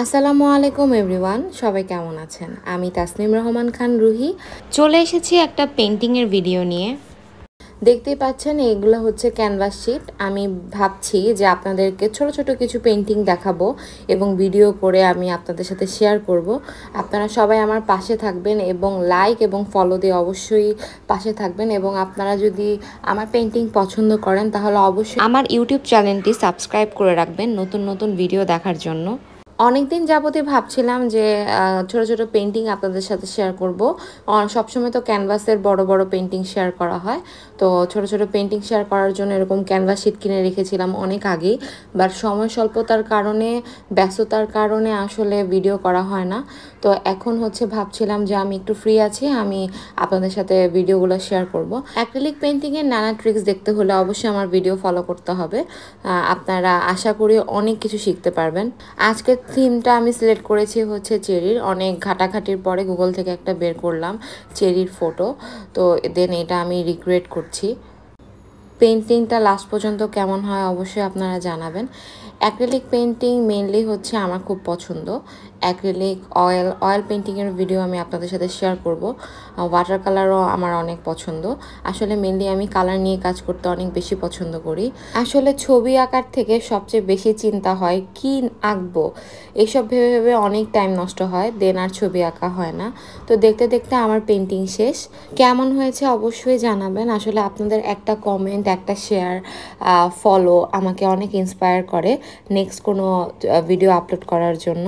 আসসালামু আলাইকুম এভরিওয়ান, সবাই কেমন আছেন? আমি তাসনিম রহমান খান রুহি চলে এসেছি একটা পেন্টিংয়ের ভিডিও নিয়ে। দেখতেই পাচ্ছেন এগুলো হচ্ছে ক্যানভাস শিট। আমি ভাবছি যে আপনাদেরকে ছোট ছোট কিছু পেন্টিং দেখাবো এবং ভিডিও করে আমি আপনাদের সাথে শেয়ার করব। আপনারা সবাই আমার পাশে থাকবেন এবং লাইক এবং ফলো দিয়ে অবশ্যই পাশে থাকবেন, এবং আপনারা যদি আমার পেন্টিং পছন্দ করেন তাহলে অবশ্যই আমার ইউটিউব চ্যানেলটি সাবস্ক্রাইব করে রাখবেন নতুন নতুন ভিডিও দেখার জন্য। অনেক দিন যাবতই ভাবছিলাম যে ছোট ছোট পেন্টিং আপনাদের সাথে শেয়ার করব। সবসময় তো ক্যানভাসের বড় বড় পেন্টিং শেয়ার করা হয়, তো ছোট ছোট পেন্টিং শেয়ার করার জন্য এরকম ক্যানভাস শিট কিনে রেখেছিলাম অনেক আগেই, বাট সময় স্বল্পতার কারণে, ব্যস্ততার কারণে আসলে ভিডিও করা হয় না। তো এখন হচ্ছে ভাবছিলাম যে আমি একটু ফ্রি আছি, আমি আপনাদের সাথে ভিডিওগুলো শেয়ার করব। অ্যাক্রিলিক পেন্টিংয়ের নানা ট্রিক্স দেখতে হলে অবশ্যই আমার ভিডিও ফলো করতে হবে। আপনারা আশা করি অনেক কিছু শিখতে পারবেন। আজকের থিমটা আমি সিলেক্ট করেছি হচ্ছে চেরির। অনেক ঘাটাঘাটির পরে গুগল থেকে একটা বের করলাম চেরির ফটো, তো দেন এটা আমি রিক্রিয়েট করছি। পেন্টিংটা লাস্ট পর্যন্ত কেমন হয় অবশ্যই আপনারা জানাবেন। অ্যাক্রিলিক পেন্টিং মেনলি হচ্ছে আমার খুব পছন্দ। অ্যাক্রিলিক, অয়েল পেন্টিংয়ের ভিডিও আমি আপনাদের সাথে শেয়ার করব। ওয়াটার কালারও আমার অনেক পছন্দ। আসলে মেনলি আমি কালার নিয়ে কাজ করতে অনেক বেশি পছন্দ করি। আসলে ছবি আঁকার থেকে সবচেয়ে বেশি চিন্তা হয় কি আঁকবো, এইসব ভেবে ভেবে অনেক টাইম নষ্ট হয়, দেন আর ছবি আঁকা হয় না। তো দেখতে দেখতে আমার পেন্টিং শেষ। কেমন হয়েছে অবশ্যই জানাবেন। আসলে আপনাদের একটা কমেন্ট, একটা শেয়ার, ফলো আমাকে অনেক ইন্সপায়ার করে নেক্সট কোনো ভিডিও আপলোড করার জন্য।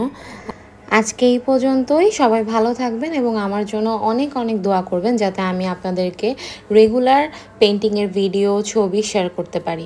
আজকে এই পর্যন্তই। সবাই ভালো থাকবেন এবং আমার জন্য অনেক অনেক দোয়া করবেন যাতে আমি আপনাদেরকে রেগুলার পেন্টিংয়ের ভিডিও, ছবি শেয়ার করতে পারি।